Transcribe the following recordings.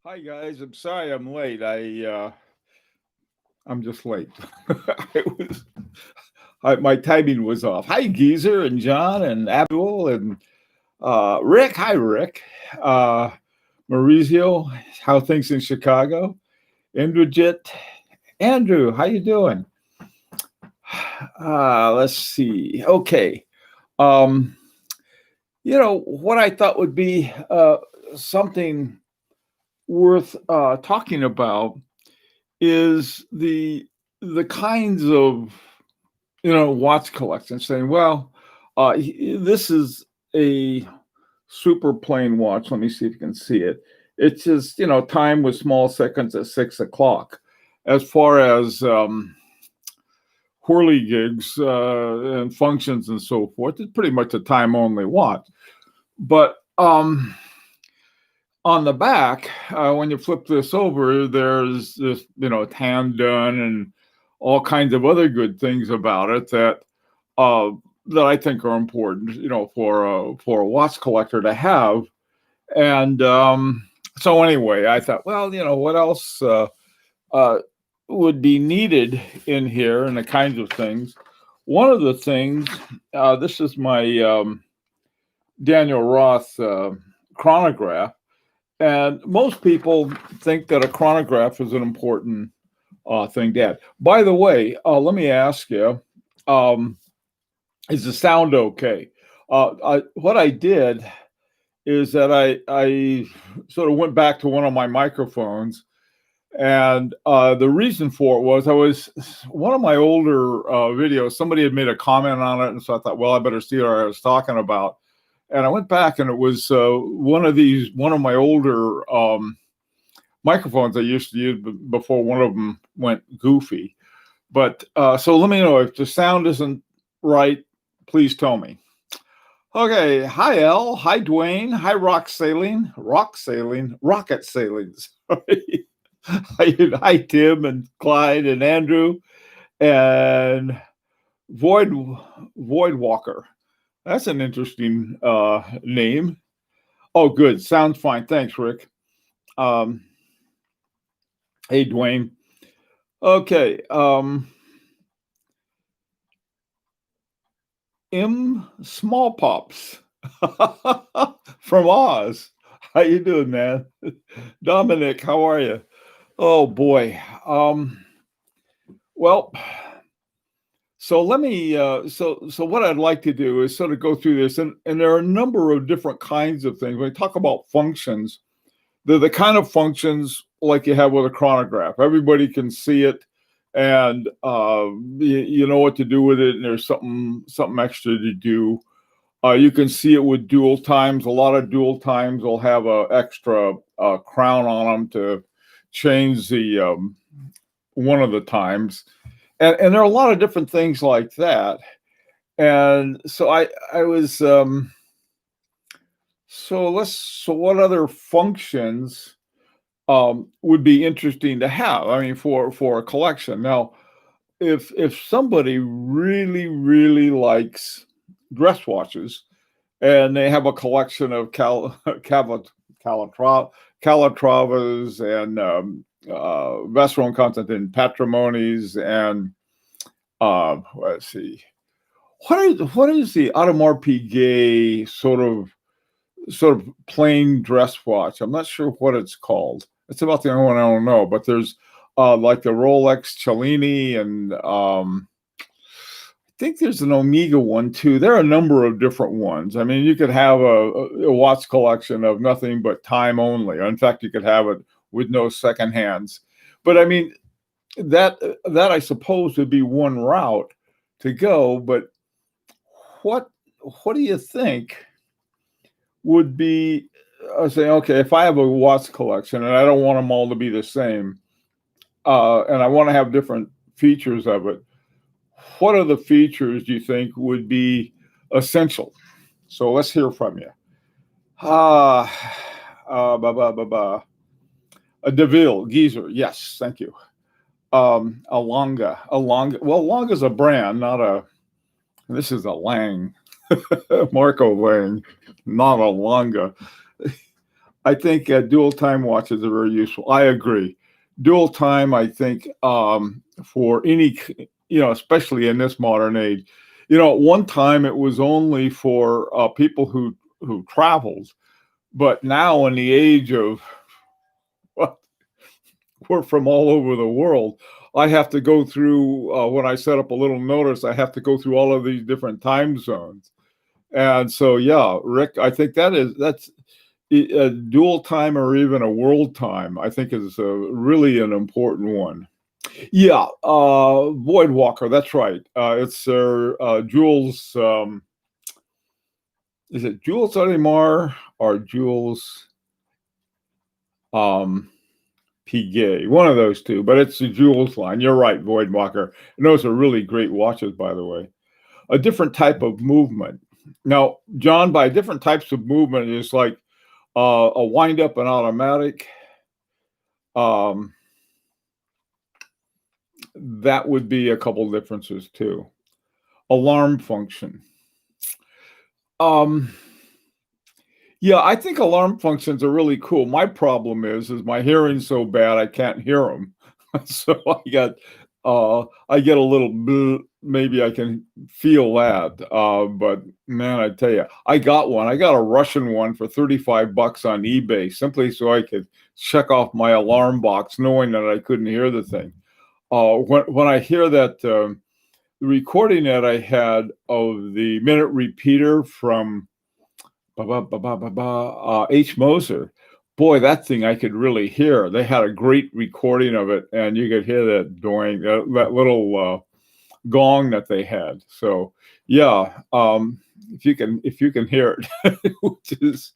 Hi guys, I'm sorry I'm late. I'm just late. I was my timing was off. Hi Geezer and John and Abdul and Rick. Hi Rick. Uh, Maurizio, how things in Chicago? Indrajit, Andrew, how you doing? Let's see. Okay. Um, what I thought would be something worth talking about is the kinds of watch collections saying, well, this is a super plain watch. Let me see if you can see it. It's just time with small seconds at 6 o'clock. As far as whirligigs and functions and so forth, it's pretty much a time only watch. But on the back, when you flip this over, there's this, tan done and all kinds of other good things about it uh, that I think are important, for a watch collector to have. And so anyway, I thought, well, what else uh, would be needed in here and the kinds of things. One of the things, this is my Daniel Roth chronograph. And most people think that a chronograph is an important thing to have. By the way, let me ask you, is the sound okay? What I did is that I sort of went back to one of my microphones, and the reason for it was one of my older videos, somebody had made a comment on it, and so I thought, well, I better see what I was talking about. And I went back, and it was one of my older microphones I used to use before one of them went goofy. But so let me know if the sound isn't right. Please tell me. Okay. Hi, Elle. Hi, Dwayne. Hi, rocket sailing. Sorry. Hi, Tim and Clyde and Andrew and Void Walker. That's an interesting name. Oh, good. Sounds fine. Thanks, Rick. Hey, Dwayne. Okay. M. Small Pops from Oz. How you doing, man? Dominic, how are you? Oh boy. Well, so let me so what I'd like to do is sort of go through this, and there are a number of different kinds of things. When we talk about functions, they're the kind of functions like you have with a chronograph. Everybody can see it, and you know what to do with it, and there's something extra to do. You can see it with dual times. A lot of dual times will have a extra crown on them to change the one of the times. And there are a lot of different things like that. And so I was so what other functions would be interesting to have? I mean, for a collection. Now, if somebody really likes dress watches and they have a collection of Calatravas and Vacheron Constantin patrimonies and let's see, what is the Audemars Piguet sort of plain dress watch? I'm not sure what it's called. It's about the only one I don't know. But there's like the Rolex Cellini, and I think there's an Omega one too. There are a number of different ones. I mean, you could have a watch collection of nothing but time only. In fact, you could have it with no second hands. But I mean, that I suppose would be one route to go. But what do you think would be saying, okay, if I have a watch collection and I don't want them all to be the same, and I want to have different features of it, what are the features do you think would be essential? So let's hear from you. A DeVille, Geezer, yes, thank you. A Longa. Well, Longa's a brand, not a. This is a Lang, Marco Lang, not a Longa. I think dual time watches are very useful. I agree. Dual time, I think, for any, especially in this modern age, at one time it was only for people who traveled, but now in the age of well, we're from all over the world. I have to go through when I set up a little notice. I have to go through all of these different time zones, and so yeah, Rick, I think that's a dual time or even a world time. I think is really an important one. Yeah, Voidwalker. That's right. It's Jules. Is it Jules Audemars or Jules Piguet? One of those two, but it's the Jules line. You're right, Voidwalker. And those are really great watches, by the way. A different type of movement. Now, John, by different types of movement is like a wind up and automatic. That would be a couple differences too. Alarm function. Yeah, I think alarm functions are really cool. My problem is my hearing's so bad I can't hear them. So I get a little maybe I can feel that. But man, I tell you, I got one. I got a Russian one for $35 on eBay, simply so I could check off my alarm box, knowing that I couldn't hear the thing. When I hear that the recording that I had of the minute repeater from H. Moser, boy, that thing I could really hear. They had a great recording of it, and you could hear that doing that little gong that they had. So yeah, if you can hear it, which is,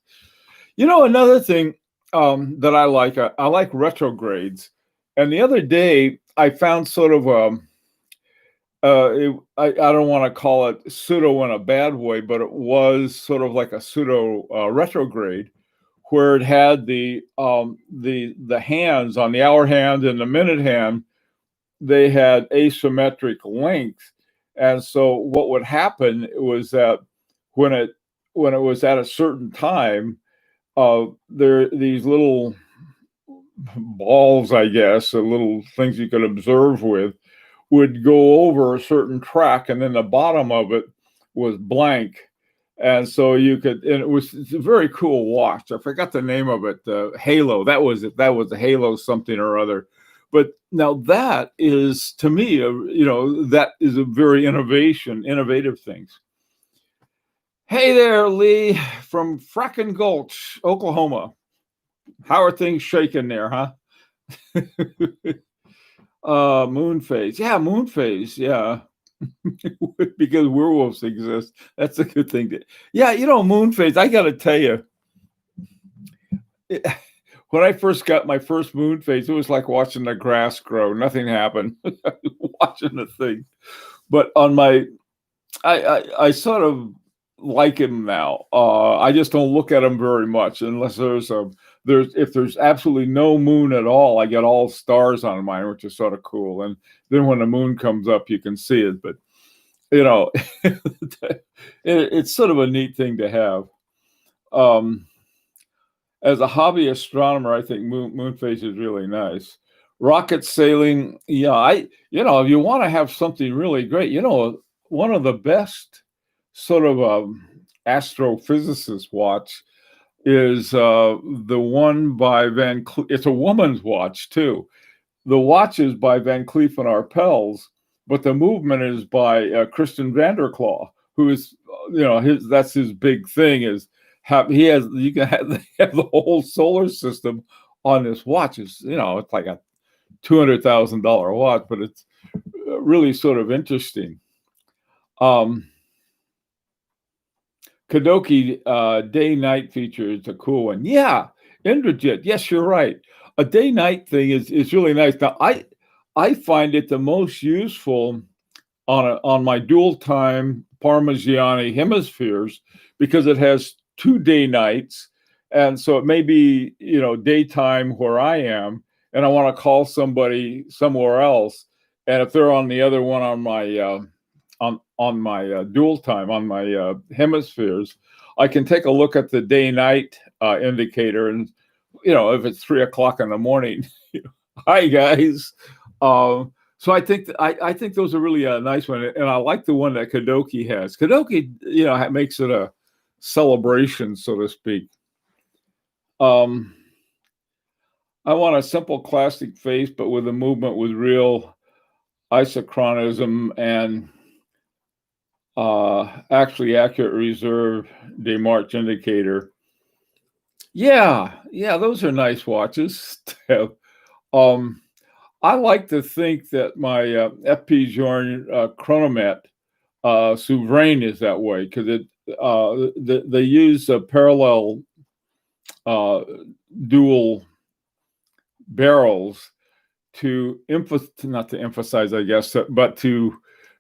another thing that I like retrogrades. And the other day I found sort of I don't want to call it pseudo in a bad way, but it was sort of like a pseudo retrograde, where it had the hands on the hour hand and the minute hand, they had asymmetric length, and so what would happen was that when it was at a certain time, these little balls, I guess, little things you could observe with, would go over a certain track, and then the bottom of it was blank. And so and it's a very cool watch. I forgot the name of it. Halo. That was it. That was the Halo something or other. But now that is, to me, that is a very innovative things. Hey there, Lee from Frackin' Gulch, Oklahoma. How are things shaking there, huh? Moon phase. Yeah, moon phase. Yeah. Because werewolves exist. That's a good thing. Moon phase. I got to tell you, when I first got my first moon phase, it was like watching the grass grow. Nothing happened. Watching the thing. But I sort of like him now. I just don't look at him very much unless if there's absolutely no moon at all. I get all stars on mine, which is sort of cool. And then when the moon comes up, you can see it. But it's sort of a neat thing to have. As a hobby astronomer, I think moon phase is really nice. Rocket sailing, yeah. If you want to have something really great, one of the best sort of astrophysicist watch is the one by Van Cleef. It's a woman's watch too. The watch is by Van Cleef and Arpels, but the movement is by Christian Vanderklaw, who is, that's his big thing. Is you can have the whole solar system on this watch. It's like a $200,000 watch, but it's really sort of interesting. Kadoki day-night feature is a cool one. Yeah, Indrajit. Yes, you're right. A day-night thing is really nice. Now, I find it the most useful on my dual time Parmigiani hemispheres, because it has 2 day nights, and so it may be daytime where I am, and I want to call somebody somewhere else, and if they're on the other one on my on my dual time, on my hemispheres, I can take a look at the day-night indicator, and if it's 3 o'clock in the morning, hi guys. So I think I think those are really a nice one, and I like the one that Kadoki has. Kadoki, makes it a celebration, so to speak. I want a simple classic face, but with a movement with real isochronism and actually accurate reserve de March indicator. Yeah, those are nice watches. I like to think that my FP Journe Chronomet Souverain is that way, because they use a parallel dual barrels to not to emphasize, I guess, but to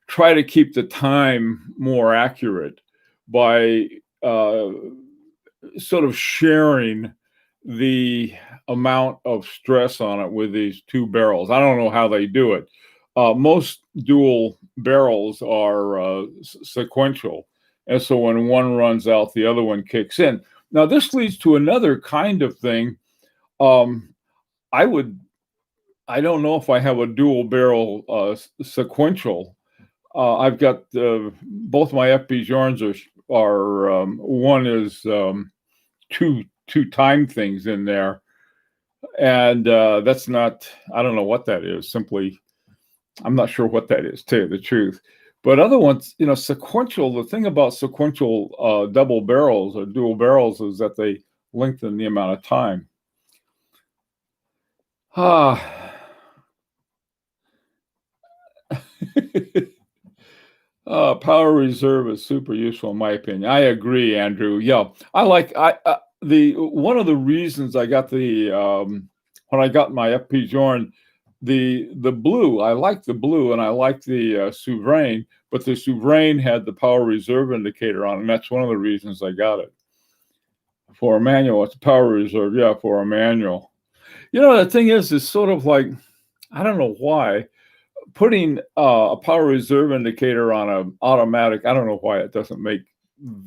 try to keep the time more accurate by sort of sharing the amount of stress on it with these two barrels. I don't know how they do it. Most dual barrels are sequential, and so when one runs out, the other one kicks in. Now, this leads to another kind of thing. I don't know if I have a dual barrel sequential. I've got both my FP Journes are one is two time things in there, and that's not, I don't know what that is. Simply, I'm not sure what that is, to tell you the truth. But other ones, sequential, the thing about sequential double barrels or dual barrels is that they lengthen the amount of time. Power reserve is super useful in my opinion. I agree, Andrew. Yeah, I like the one of the reasons I got the when I got my FP Journe, the blue. I like the blue, and I like the Souverain, but the Souverain had the power reserve indicator on, and that's one of the reasons I got it. For a manual, it's power reserve. Yeah, for a manual. The thing is sort of like, I don't know why, putting a power reserve indicator on an automatic, I don't know why it doesn't make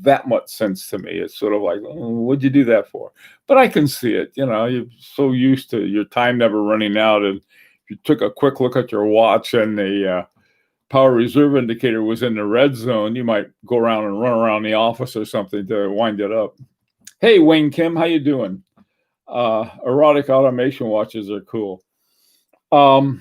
that much sense to me. It's sort of like, what'd you do that for? But I can see it. You're so used to your time never running out, and if you took a quick look at your watch and the power reserve indicator was in the red zone, you might go around and run around the office or something to wind it up. Hey, Wayne Kim, how you doing? Erotic automation watches are cool. The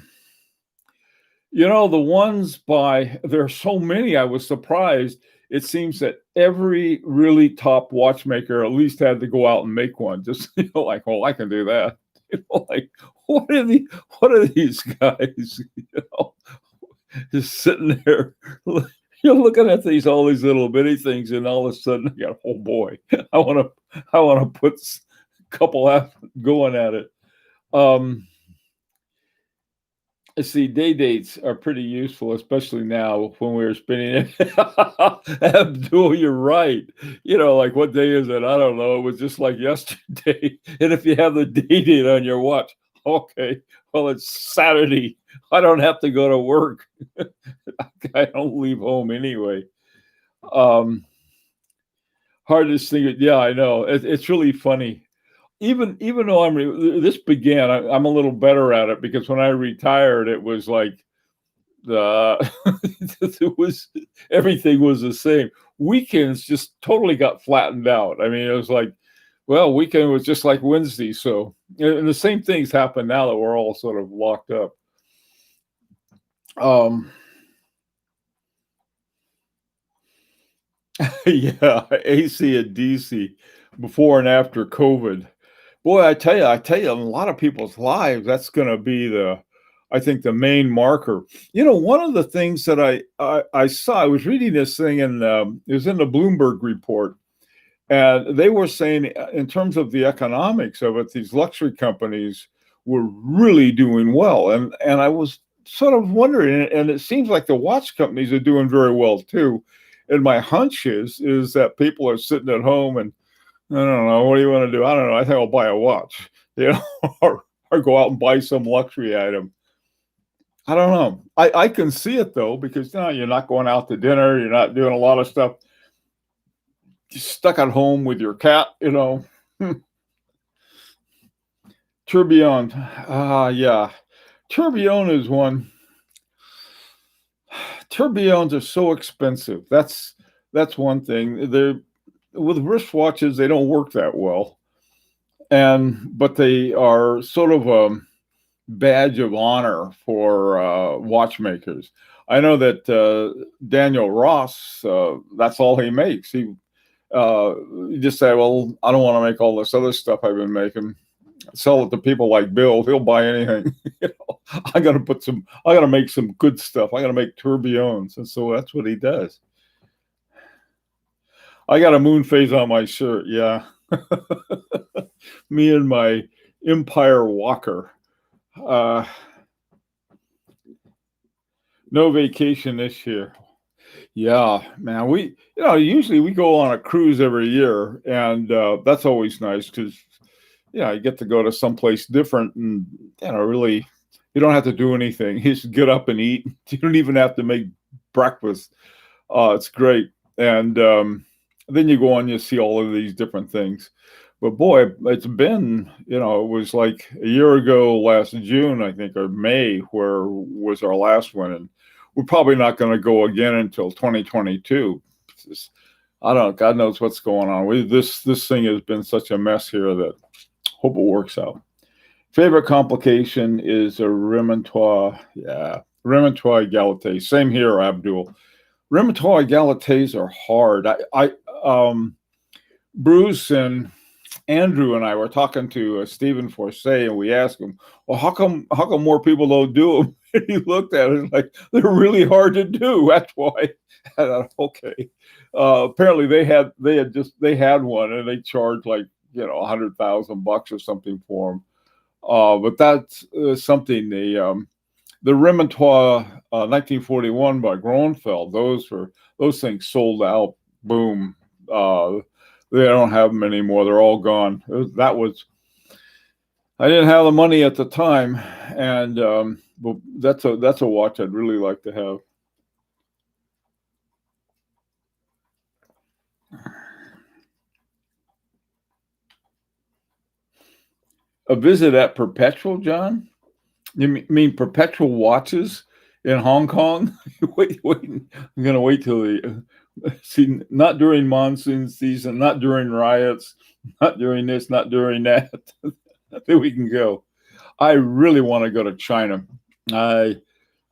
ones there are so many, I was surprised. It seems that every really top watchmaker at least had to go out and make one. Just, like, well, I can do that. Like, what are these guys, just sitting there, you're looking at all these little bitty things, and all of a sudden, you got, oh boy, I want to put a couple going at it. See, day dates are pretty useful, especially now when we're spinning it. Abdul, you're right. Like, what day is it? I don't know. It was just like yesterday. And if you have the day date on your watch, okay, well, it's Saturday. I don't have to go to work. I don't leave home anyway. Hard to think. Yeah, I know. It's really funny. Even though this began, I'm a little better at it, because when I retired, it was like everything was the same. Weekends just totally got flattened out. I mean, it was like, well, weekend was just like Wednesday. So, and the same things happen now that we're all sort of locked up. Yeah, AC and DC before and after COVID. Boy, I tell you, in a lot of people's lives, that's going to be I think, the main marker. One of the things that I saw, I was reading this thing, and it was in the Bloomberg report, and they were saying, in terms of the economics of it, these luxury companies were really doing well, and I was sort of wondering, and it seems like the watch companies are doing very well too. And my hunch is that people are sitting at home and, I don't know, what do you want to do? I don't know. I think I'll buy a watch, or go out and buy some luxury item. I don't know. I can see it though, because you're not going out to dinner, you're not doing a lot of stuff. Just stuck at home with your cat, Tourbillon. Yeah. Tourbillon is one. Tourbillons are so expensive. That's one thing. They're with wristwatches, they don't work that well. But they are sort of a badge of honor for watchmakers. I know that Daniel Ross, that's all he makes. He just say, well, I don't want to make all this other stuff I've been making. Sell it to people like Bill. He'll buy anything. I got to make some good stuff. I got to make tourbillons. And so that's what he does. I got a moon phase on my shirt. Yeah. Me and my Empire Walker. No vacation this year. Yeah, man. Usually we go on a cruise every year, and that's always nice because, you get to go to someplace different, and really, you don't have to do anything. You just get up and eat. You don't even have to make breakfast. It's great, and then you go on, you see all of these different things. But boy, it's been, it was like a year ago, last June, I think, or May, where was our last one, and we're probably not going to go again until 2022. I don't know. God knows what's going on. This thing has been such a mess here that hope it works out. Favorite complication is a Remontois. Yeah, Remontois Égalité. Same here, Abdul. Remontois Égalités are hard. Bruce and Andrew and I were talking to Stephen Forsay, and we asked him, well, how come more people don't do them? And he looked at it like, they're really hard to do. That's why. I thought, okay. Apparently they had one, and they charged like, $100,000 or something for them. But that's something. The Remontois 1941 by Gronfeld, those things sold out. Boom. They don't have them anymore. They're all gone. I didn't have the money at the time, and but that's a watch I'd really like to have. A visit at Perpetual, John? You mean Perpetual watches in Hong Kong? wait. I'm going to wait till see, not during monsoon season, not during riots, not during this, not during that. Then we can go. I really want to go to China. I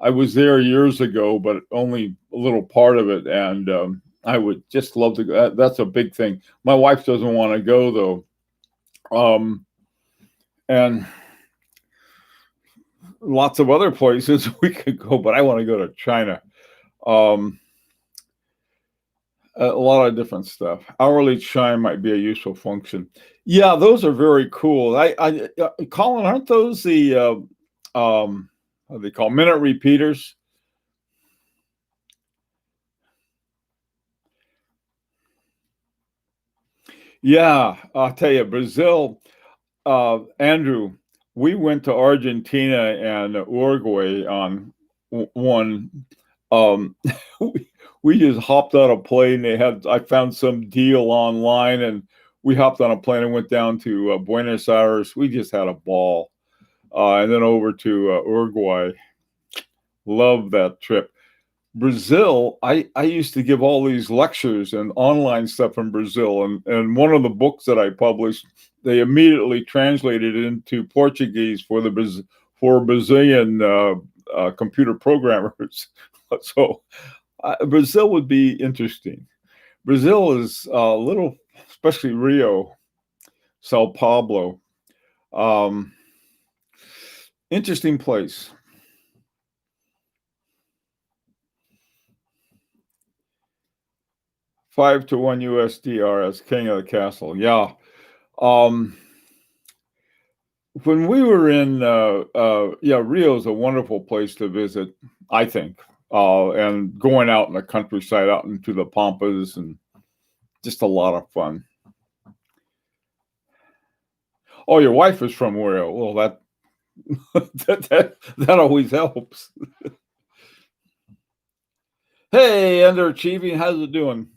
was there years ago, but only a little part of it, and I would just love to go. That's a big thing. My wife doesn't want to go though. And lots of other places we could go, but I want to go to China. A lot of different stuff. Hourly chime might be a useful function. Yeah, those are very cool. Colin, aren't those the what do they call minute repeaters? Yeah, I'll tell you, Brazil. Andrew, we went to Argentina and Uruguay on one. We just hopped on a plane. I found some deal online, and we hopped on a plane and went down to Buenos Aires. We just had a ball, and then over to Uruguay. Love that trip. Brazil, I used to give all these lectures and online stuff from Brazil, and one of the books that I published, they immediately translated it into Portuguese for Brazilian computer programmers. So Brazil would be interesting. Brazil is a little, especially Rio, Sao Paulo. Interesting place. 5-1 USD as king of the castle. Yeah. When we were in, Rio is a wonderful place to visit, I think. And going out in the countryside, out into the pampas, and just a lot of fun. Oh, your wife is from Rio. Well, that always helps. Hey, underachieving, how's it doing?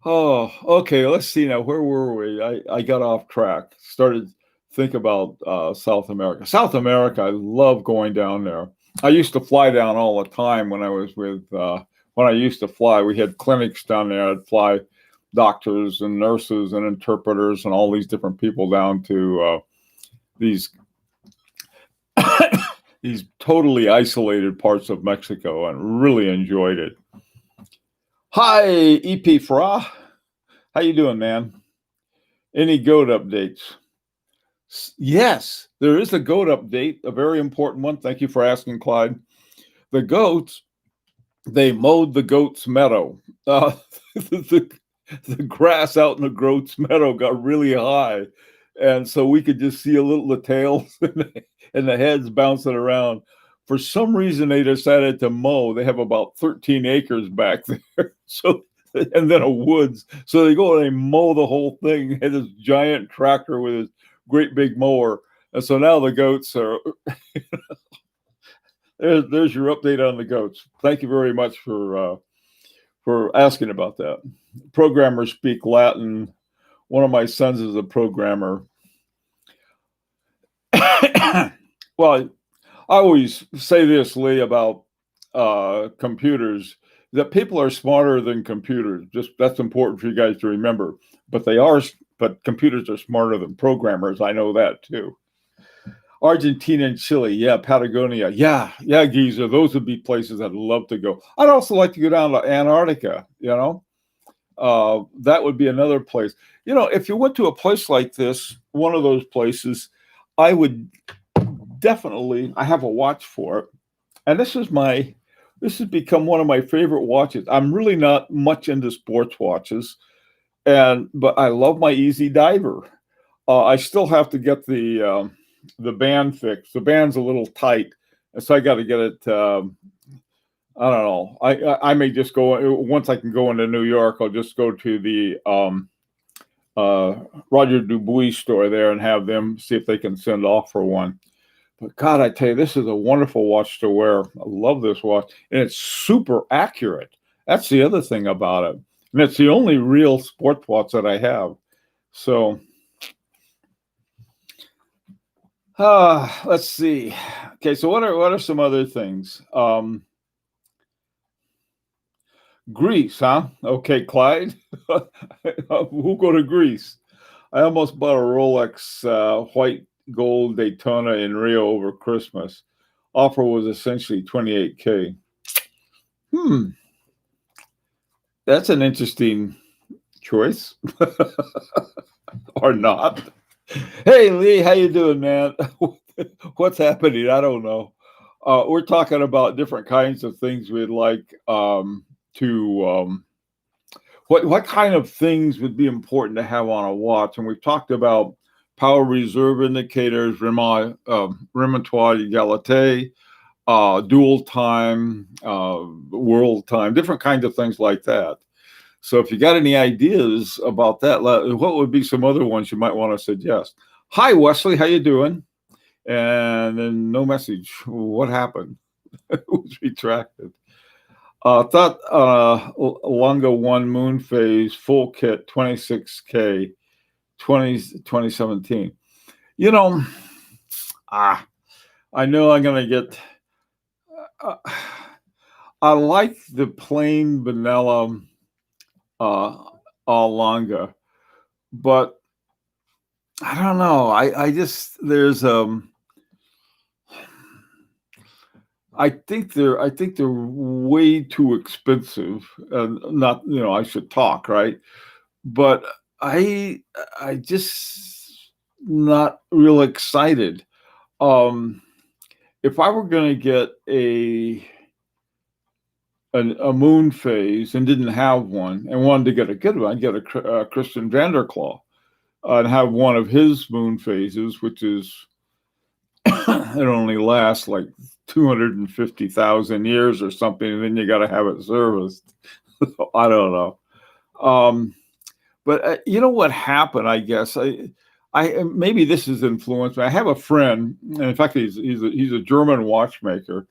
Oh, okay. Let's see now. Where were we? I got off track. Started think about South America. South America, I love going down there. I used to fly down all the time when I was with when I used to fly. We had clinics down there. I'd fly doctors and nurses and interpreters and all these different people down to these these totally isolated parts of Mexico, and really enjoyed it. Hi, EP Fra. How you doing, man? Any goat updates? Yes, there is a goat update, a very important one. Thank you for asking, Clyde. The goats, they mowed the goats' meadow. The, the grass out in the goats' meadow got really high, and so we could just see a little the tails and the heads bouncing around. For some reason, they decided to mow. They have about 13 acres back there, so and then a woods. So they go and they mow the whole thing. And this giant tractor with his great big mower, and so now the goats are. There's your update on the goats. Thank you very much for asking about that. Programmers speak Latin. One of my sons is a programmer. Well, I always say this, Lee, about computers, that people are smarter than computers. Just that's important for you guys to remember. But computers are smarter than programmers. I know that too. Argentina and Chile, yeah, Patagonia, yeah, Giza. Those would be places I'd love to go. I'd also like to go down to Antarctica. That would be another place. If you went to a place like this, one of those places, I would definitely. I have a watch for it, and this has become one of my favorite watches. I'm really not much into sports watches, but I love my Easy Diver. I still have to get the band fixed. The band's a little tight, so I got to get it. I don't know. I may just go once I can go into New York. I'll just go to the Roger Dubuis store there and have them see if they can send off for one. But God, I tell you, this is a wonderful watch to wear. I love this watch, and it's super accurate. That's the other thing about it, and it's the only real sports watch that I have. So. Let's see. Okay, so what are some other things? Greece, huh? Okay, Clyde. We'll go to Greece. I almost bought a Rolex white gold Daytona in Rio over Christmas. Offer was essentially $28K. That's an interesting choice. Or not. Hey, Lee, how you doing, man? What's happening? I don't know. We're talking about different kinds of things we'd like what kind of things would be important to have on a watch. And we've talked about power reserve indicators, remontoire égalité, dual time, world time, different kinds of things like that. So if you got any ideas about that, what would be some other ones you might want to suggest? Hi, Wesley. How you doing? And then no message. What happened? It was retracted. Thought Lunga 1 moon phase full kit 26K 2017. I know I'm going to get... I like the plain vanilla Longa, but I don't know. I just I think they're way too expensive, and not I should talk right, but I just not real excited. If I were going to get a moon phase and didn't have one and wanted to get a good one, I'd get a Christian Vanderklaw and have one of his moon phases, which is it only lasts like 250,000 years or something, and then you got to have it serviced. I don't know. But you know what happened? I guess maybe this is influenced. I have a friend, and in fact, he's a German watchmaker.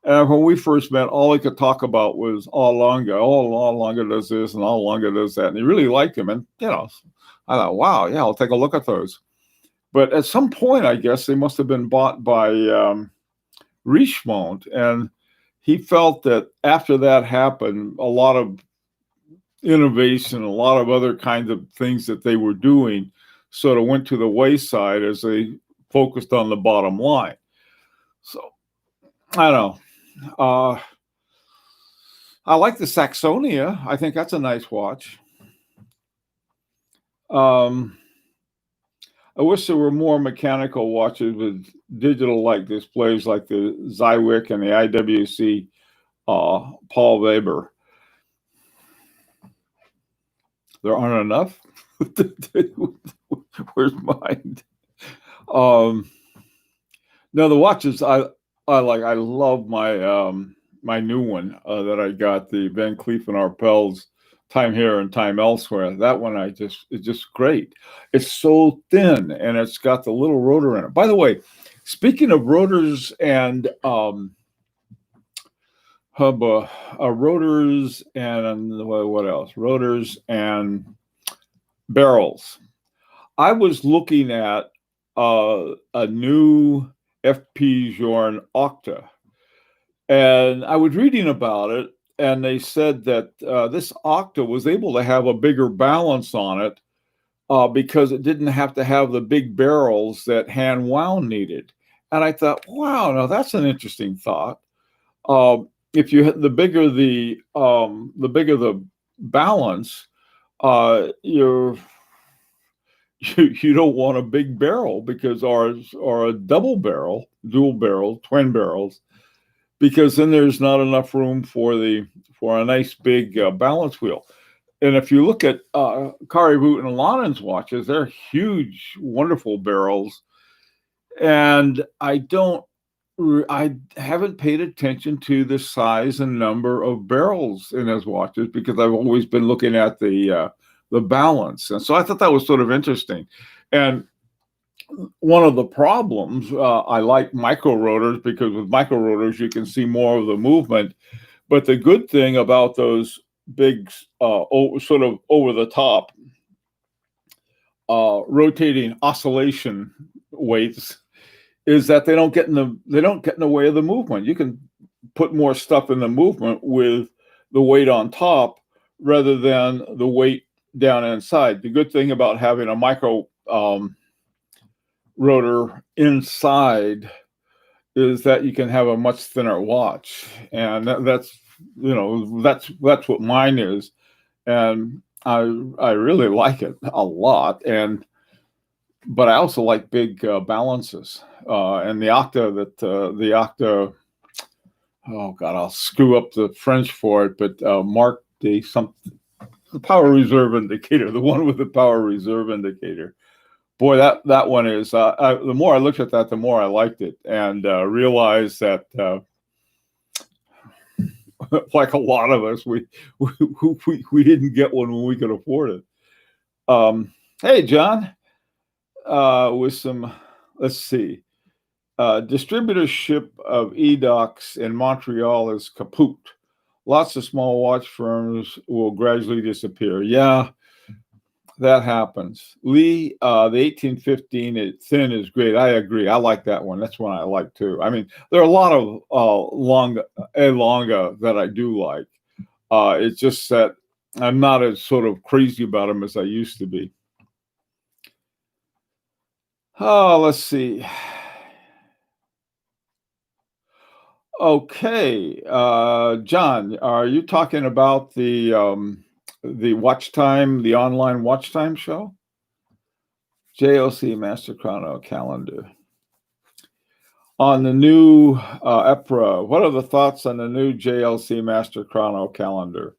And when we first met, all he could talk about was Allanga. Oh, Allanga does this and Allanga does that. And he really liked him. And, I thought, wow, yeah, I'll take a look at those. But at some point, I guess they must have been bought by Richemont. And he felt that after that happened, a lot of innovation, a lot of other kinds of things that they were doing sort of went to the wayside as they focused on the bottom line. So, I don't know. I like the Saxonia. I think that's a nice watch. I wish there were more mechanical watches with digital-like displays like the Zywick and the IWC Paul Weber. There aren't enough? Where's mine? No, the watches I like. I love my my new one that I got, the Van Cleef & Arpels Time Here and Time Elsewhere. That one it's just great. It's so thin and it's got the little rotor in it. By the way, speaking of rotors and rotors and what else? Rotors and barrels. I was looking at a new FP Journe Octa, and I was reading about it, and they said that this Octa was able to have a bigger balance on it because it didn't have to have the big barrels that hand wound needed. And I thought, wow, now that's an interesting thought. If you the bigger the balance, you don't want a big barrel because ours are a double barrel, dual barrel, twin barrels, because then there's not enough room for a nice big balance wheel. And if you look at Carré-Boot and Lanen's watches, they're huge, wonderful barrels. And I haven't paid attention to the size and number of barrels in his watches because I've always been looking at the balance. And so I thought that was sort of interesting. And one of the problems, I like micro rotors because with micro rotors, you can see more of the movement. But the good thing about those big, sort of over the top, rotating oscillation weights is that they don't get in the way of the movement. You can put more stuff in the movement with the weight on top rather than the weight down inside. The good thing about having a micro rotor inside is that you can have a much thinner watch, and that's what mine is, and I really like it a lot. But I also like big balances, and the Octa. Oh God, I'll screw up the French for it, but Mark the power reserve indicator, the one with the power reserve indicator. Boy, that one is. The more I looked at that, the more I liked it, and realized that, like a lot of us, we didn't get one when we could afford it. Hey, John, with some, let's see, distributorship of eDocs in Montreal is kaput. Lots of small watch firms will gradually disappear. Yeah, that happens. Lee, the 1815 thin is great. I agree. I like that one. That's one I like too. I mean, there are a lot of longa that I do like. It's just that I'm not as sort of crazy about them as I used to be. Oh, let's see. Okay, John, are you talking about the watch time, the online watch time show? JLC Master Chrono calendar. On the new EPRA, what are the thoughts on the new JLC Master Chrono calendar?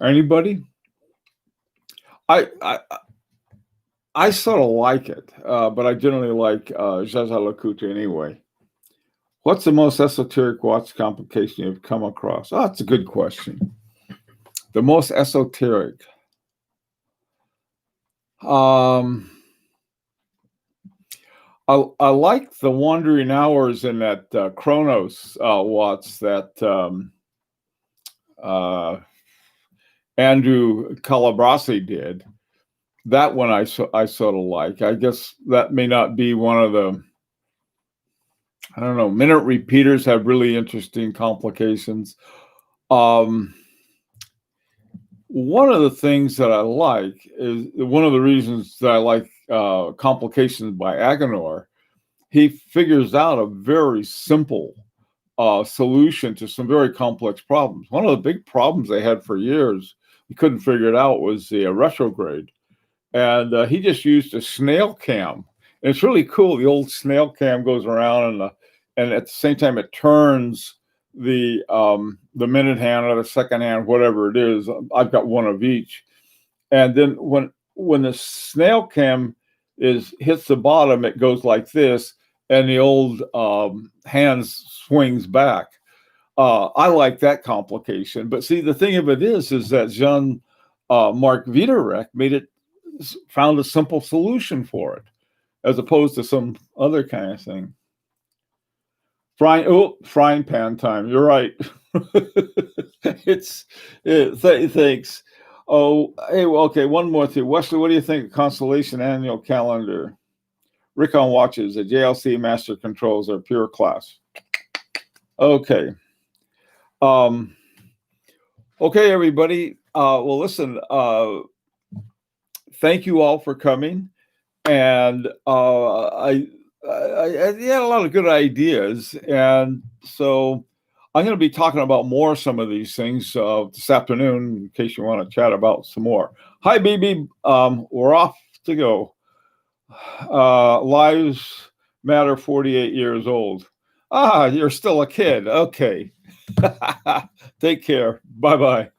Anybody? I sort of like it, but I generally like Jaeger-LeCoultre anyway. What's the most esoteric watch complication you've come across? Oh, that's a good question. The most esoteric. Um, I like the wandering hours in that Chronos watts that Andrew Calabresi did. That one I sort of like. I guess that may not be one of the, I don't know, minute repeaters have really interesting complications. One of the things that I like is one of the reasons that I like Complications by Agenor. He figures out a very simple solution to some very complex problems. One of the big problems they had for years, he couldn't figure it out, was the retrograde. And he just used a snail cam. And it's really cool. The old snail cam goes around, and at the same time it turns the minute hand or the second hand, whatever it is. I've got one of each. And then when the snail cam hits the bottom, it goes like this, and the old hand swings back. I like that complication. But see, the thing of it is that Jean-Marc Wiederrecht found a simple solution for it, as opposed to some other kind of thing. Frying pan time. You're right. Thanks. Oh, hey, well, okay. One more thing, Wesley. What do you think of Constellation Annual Calendar? Rickon watches. The JLC Master Controls are pure class. Okay. Okay, everybody. Well, listen. Thank you all for coming, and I had a lot of good ideas, and so I'm going to be talking about some of these things this afternoon, in case you want to chat about some more. Hi, BB. We're off to go. Lives Matter, 48 years old. You're still a kid. Okay. Take care. Bye-bye.